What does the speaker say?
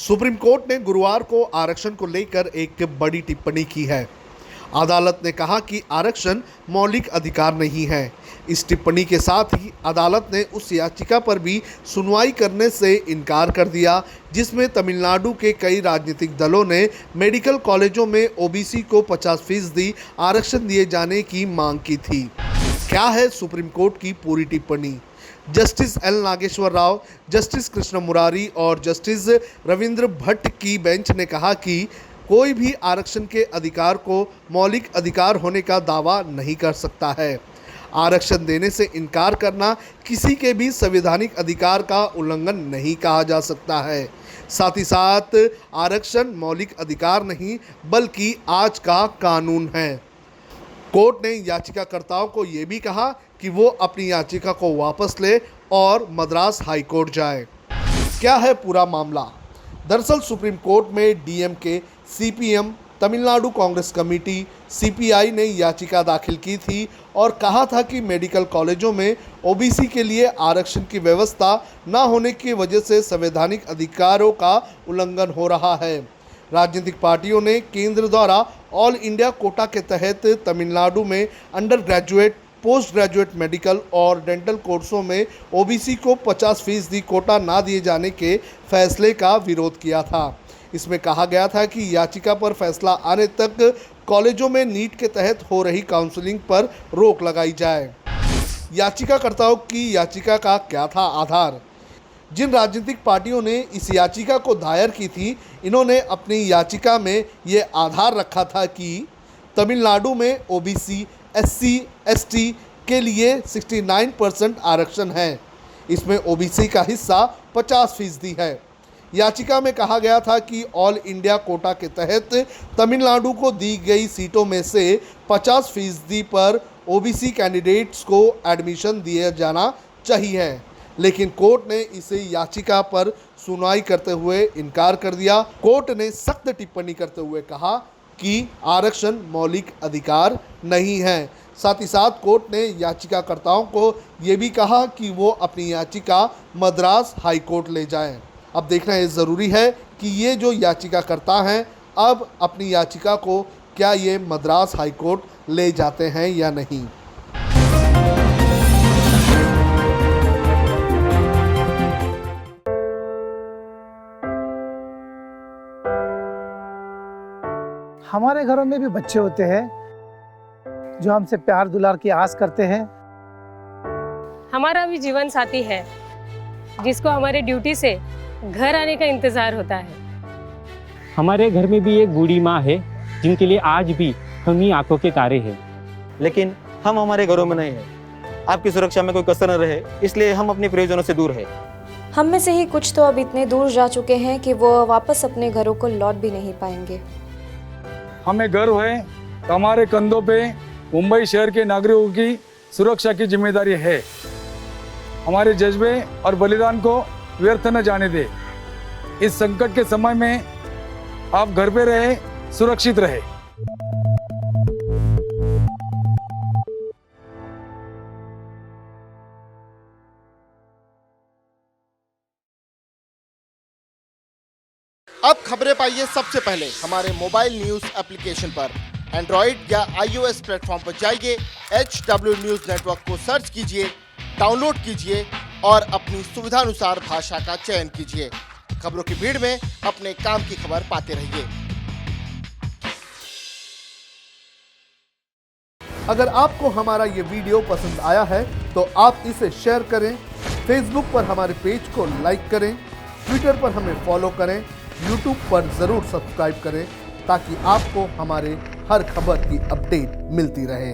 Supreme court ने गुरुवार को आरक्षण को लेकर एक बड़ी टिप्पणी की है। अदालत ने कहा कि आरक्षण मौलिक अधिकार नहीं है। इस टिप्पणी के साथ ही अदालत ने उस याचिका पर भी सुनवाई करने से इनकार कर दिया जिसमें तमिलनाडु के कई राजनीतिक दलों ने मेडिकल कॉलेजों में ओबीसी को 50% आरक्षण दिए जाने की मांग की थी। क्या है सुप्रीम कोर्ट की पूरी टिप्पणी? Justice L Nageswara Rao, justice Krishna Murari और जस्टिस रविंद्र भट्ट की बेंच ने कहा कि कोई भी आरक्षण के अधिकार को मौलिक अधिकार होने का दावा नहीं कर सकता है। आरक्षण देने से इनकार करना किसी के भी संवैधानिक अधिकार का उल्लंघन नहीं कहा जा सकता है। साथ ही साथ आरक्षण मौलिक अधिकार नहीं बल्कि आज का कानून है। कोर्ट ने याचिकाकर्ताओं को ये भी कहा कि वो अपनी याचिका को वापस ले और मद्रास हाई कोर्ट जाए। क्या है पूरा मामला? दरअसल सुप्रीम कोर्ट में DMK, CPM, Tamil Nadu Congress committee, CPI ने याचिका दाखिल की थी और कहा था कि मेडिकल कॉलेजों में ओबीसी के लिए आरक्षण की व्यवस्था न होने की वजह से संवैधानिक अधिकारों का उल्लंघन हो रहा है। राजनीतिक पार्टियों ने केंद्र द्वारा ऑल इंडिया कोटा के तहत तमिलनाडु में under graduate, post graduate medical और डेंटल कोर्सों में ओबीसी को 50% कोटा ना दिए जाने के फैसले का विरोध किया था। इसमें कहा गया था कि याचिका पर फैसला आने तक कॉलेजों में नीट के तहत हो रही काउंसलिंग पर रोक लगाई जाए। याचिकाकर्ताओं की याचिका का क्या था आधार? जिन राजनीतिक पार्टियों ने इस याचिका को दायर की थी, इन्होंने अपनी याचिका में ये आधार रखा था कि तमिलनाडु में ओबीसी, एससी, एसटी के लिए 69% आरक्षण है। इसमें ओबीसी का हिस्सा 50% है। याचिका में कहा गया था कि ऑल इंडिया कोटा के तहत तमिलनाडु को दी गई सीटों में से 50% पर ओबीसी कैंडिडेट्स को एडमिशन दिया जाना चाहिए, लेकिन कोर्ट ने इसे याचिका पर सुनवाई करते हुए इनकार कर दिया। कोर्ट ने सख्त टिप्पणी करते हुए कहा कि आरक्षण मौलिक अधिकार नहीं है। साथ ही साथ कोर्ट ने याचिकाकर्ताओं को ये भी कहा कि वो अपनी याचिका मद्रास हाई कोर्ट ले जाएं। अब देखना ये ज़रूरी है कि ये जो याचिकाकर्ता हैं अब अपनी याचिका को क्या ये मद्रास हाई कोर्ट ले जाते हैं या नहीं। हमारे घरों में भी बच्चे होते हैं जो हमसे प्यार दुलार की आस करते हैं। हमारा भी जीवन साथी है जिसको हमारे ड्यूटी से घर आने का इंतजार होता है। हमारे घर में भी एक बूढ़ी माँ है जिनके लिए आज भी हम ही आंखों के तारे हैं। लेकिन हम हमारे घरों में नहीं हैं। आपकी सुरक्षा में कोई कसर न रहे, इसलिए हम अपने प्रियजनों से दूर हैं। हम में से ही कुछ तो अब इतने दूर जा चुके हैं कि वो वापस अपने घरों को लौट भी नहीं पाएंगे। हमें गर्व है कि हमारे कंधों पे मुंबई शहर के नागरिकों की सुरक्षा की जिम्मेदारी है। हमारे जज्बे और बलिदान को व्यर्थ न जाने दे। इस संकट के समय में आप घर पे रहे, सुरक्षित रहे। अब खबरें पाइए सबसे पहले हमारे मोबाइल न्यूज एप्लीकेशन पर। एंड्रॉइड या आईओएस प्लेटफॉर्म पर जाइए, HW न्यूज नेटवर्क को सर्च कीजिए, डाउनलोड कीजिए और अपनी सुविधानुसार भाषा का चयन कीजिए। खबरों की भीड़ में अपने काम की खबर पाते रहिए। अगर आपको हमारा ये वीडियो पसंद आया है तो आप इसे शेयर करें, फेसबुक पर हमारे पेज को लाइक करें, ट्विटर पर हमें फॉलो करें, यूट्यूब पर ज़रूर सब्सक्राइब करें ताकि आपको हमारे हर खबर की अपडेट मिलती रहे।